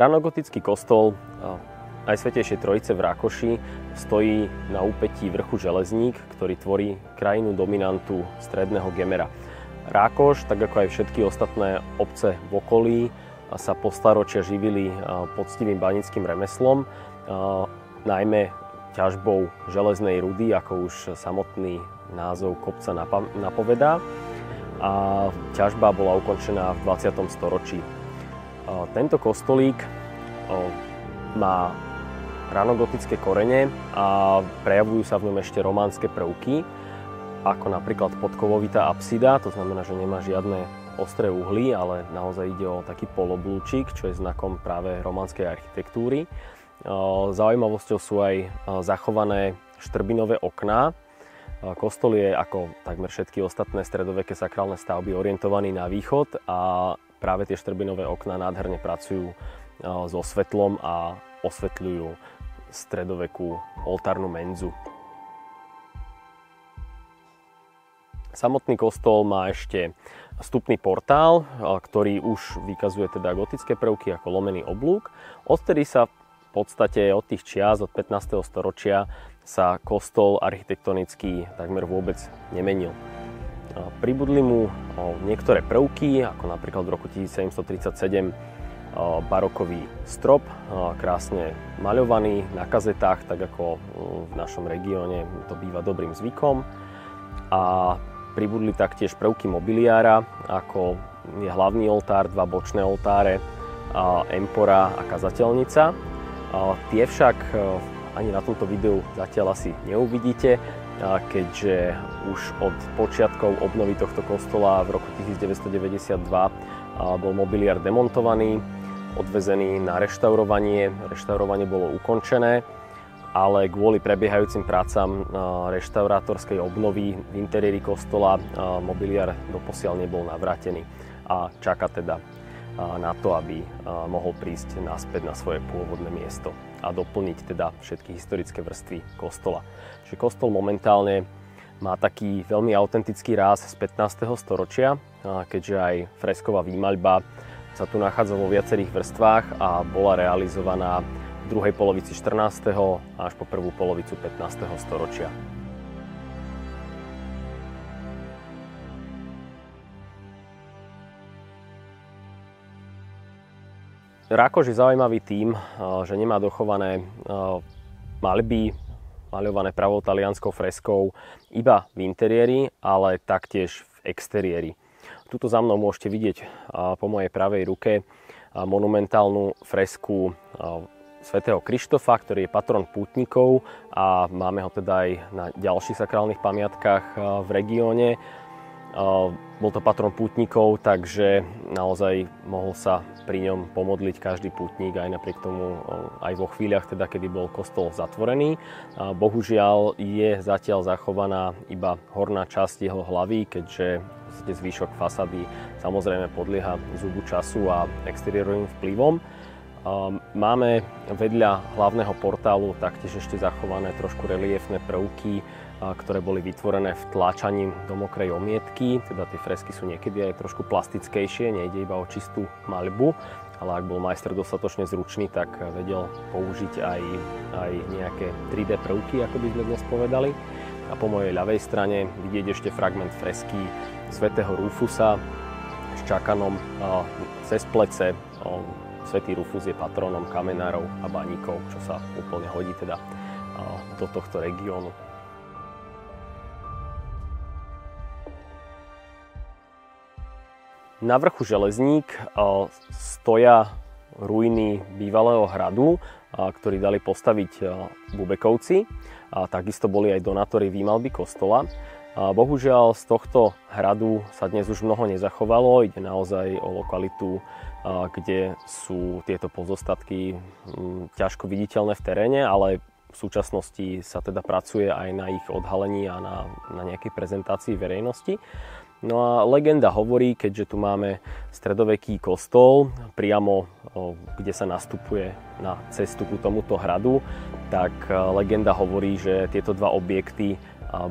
Ranogotický kostol Najsvätejšej Trojice v Rákoši stojí na úpetí vrchu Železník, ktorý tvorí krajinu dominantu stredného Gemera. Rákoš, tak ako aj všetky ostatné obce v okolí, sa po staročia živili poctivým baníckym remeslom, najmä ťažbou železnej rudy, ako už samotný názov kopca napovedá. A ťažba bola ukončená v 20. storočí. Tento kostolík má ranogotické korene a prejavujú sa v ňom ešte románske prvky, ako napríklad podkovovitá apsida, to znamená, že nemá žiadne ostré uhly, ale naozaj ide o taký poloblúčik, čo je znakom práve románskej architektúry. Zaujímavosťou sú aj zachované štrbinové okná. Kostol je, ako takmer všetky ostatné stredoveké sakrálne stavby, orientovaný na východ a práve tie štrbinové okná nádherne pracujú so svetlom a osvetľujú stredovekú oltárnu menzu. Samotný kostol má ešte vstupný portál, ktorý už vykazuje teda gotické prvky ako lomený oblúk. Odtedy sa v podstate od tých čias, od 15. storočia, sa kostol architektonicky takmer vôbec nemenil. Pribudli mu niektoré prvky, ako napríklad v roku 1737 barokový strop, krásne maľovaný na kazetách, tak ako v našom regióne to býva dobrým zvykom. A pribudli taktiež prvky mobiliára, ako je hlavný oltár, dva bočné oltáre, empora a kazateľnica. Tie však ani na tomto videu zatiaľ asi neuvidíte, keďže už od počiatkov obnovy tohto kostola v roku 1992 bol mobiliár demontovaný, odvezený na reštaurovanie. Reštaurovanie bolo ukončené, ale kvôli prebiehajúcim prácam reštaurátorskej obnovy v interiéri kostola mobiliár doposiaľ nebol navrátený a čaká teda na to, aby mohol prísť naspäť na svoje pôvodné miesto a doplniť teda všetky historické vrstvy kostola. Čiže kostol momentálne má taký veľmi autentický ráz z 15. storočia, keďže aj fresková výmaľba sa tu nachádza vo viacerých vrstvách a bola realizovaná v druhej polovici 14. až po prvú polovicu 15. storočia. Rákoš je zaujímavý tým, že nemá dochované maľby, maľované pravou talianskou freskou iba v interiéri, ale taktiež v exteriéri. Tuto za mnou môžete vidieť po mojej pravej ruke monumentálnu fresku svätého Krištofa, ktorý je patron pútnikov a máme ho teda aj na ďalších sakrálnych pamiatkách v regióne. Bol to patron pútnikov, takže naozaj mohol sa pri ňom pomodliť každý pútnik, aj napriek tomu aj vo chvíľach, teda, kedy bol kostol zatvorený. Bohužiaľ je zatiaľ zachovaná iba horná časť jeho hlavy, keďže zvyšok fasády samozrejme podlieha zubu času a exteriérovým vplyvom. Máme vedľa hlavného portálu taktiež ešte zachované trošku reliefné prvky, ktoré boli vytvorené vtláčaním do mokrej omietky. Teda tie fresky sú niekedy aj trošku plastickejšie, nejde iba o čistú maľbu, ale ak bol majster dostatočne zručný, tak vedel použiť aj nejaké 3D prvky, ako by sme dnes povedali. A po mojej ľavej strane vidieť ešte fragment fresky svätého Rufusa s čakanom cez plece. Svätý Rufus je patrónom kamenárov a baníkov, čo sa úplne hodí teda do tohto regiónu. Na vrchu Železník stoja ruiny bývalého hradu, ktorý dali postaviť Bubekovci. Takisto boli aj donátori výmaľby kostola. Bohužiaľ z tohto hradu sa dnes už mnoho nezachovalo. Ide naozaj o lokalitu, kde sú tieto pozostatky ťažko viditeľné v teréne, ale v súčasnosti sa teda pracuje aj na ich odhalení a na nejakej prezentácii verejnosti. No a legenda hovorí, keďže tu máme stredoveký kostol, priamo kde sa nastupuje na cestu ku tomuto hradu, tak legenda hovorí, že tieto dva objekty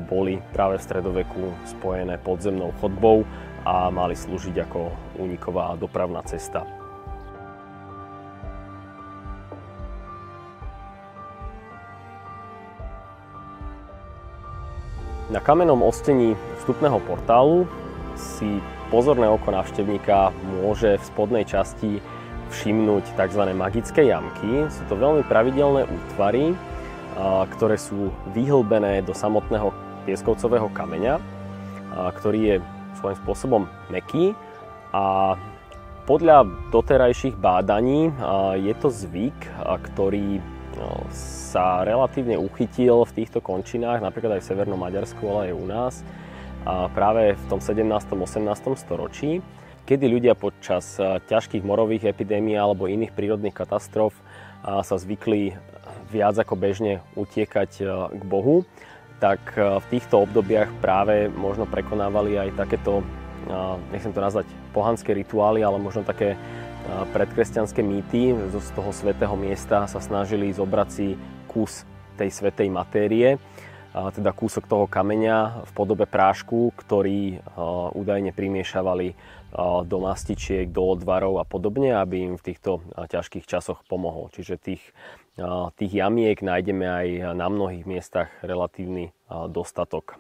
boli práve v stredoveku spojené podzemnou chodbou a mali slúžiť ako úniková dopravná cesta. Na kamennom ostení vstupného portálu si pozorné oko návštevníka môže v spodnej časti všimnúť tzv. Magické jamky. Sú to veľmi pravidelné útvary, ktoré sú vyhlbené do samotného pieskovcového kameňa, ktorý je svojím spôsobom mäkký. A podľa doterajších bádaní je to zvyk, ktorý sa relatívne uchytil v týchto končinách, napríklad aj v Severnom Maďarsku, ale aj u nás, práve v tom 17. 18. storočí, kedy ľudia počas ťažkých morových epidémií alebo iných prírodných katastrof sa zvykli viac ako bežne utiekať k Bohu, tak v týchto obdobiach práve možno prekonávali aj takéto, nechcem to nazvať pohanské rituály, ale možno také predkresťanské mýty. Z toho svätého miesta sa snažili zobrať si kus tej svätej matérie, teda kúsok toho kameňa v podobe prášku, ktorý údajne primiešavali do mastičiek, do odvarov a podobne, aby im v týchto ťažkých časoch pomohol. Čiže tých jamiek nájdeme aj na mnohých miestach relatívny dostatok.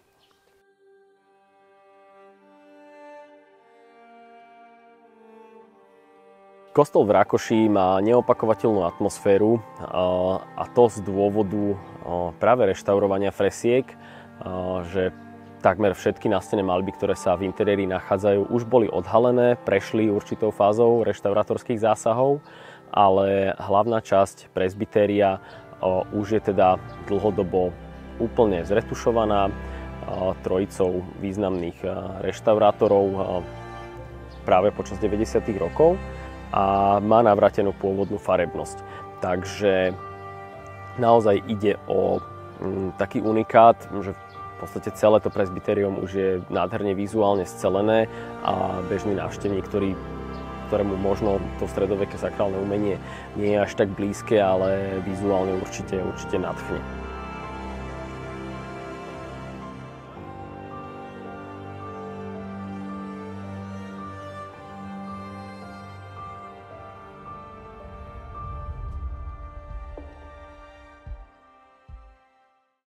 Kostol v Rakoši má neopakovateľnú atmosféru a to z dôvodu práve reštaurovania fresiek, že takmer všetky nastené maľby, ktoré sa v interiéri nachádzajú, už boli odhalené, prešli určitou fázou reštaurátorských zásahov, ale hlavná časť presbytéria už je teda dlhodobo úplne zretušovaná trojicou významných reštaurátorov práve počas 90. rokov. A má navrátenú pôvodnú farebnosť. Takže naozaj ide o taký unikát, že v podstate celé to presbyterium už je nádherne vizuálne scelené a bežný návštevník, ktorému možno to stredoveké sakrálne umenie nie je až tak blízke, ale vizuálne určite nadchne.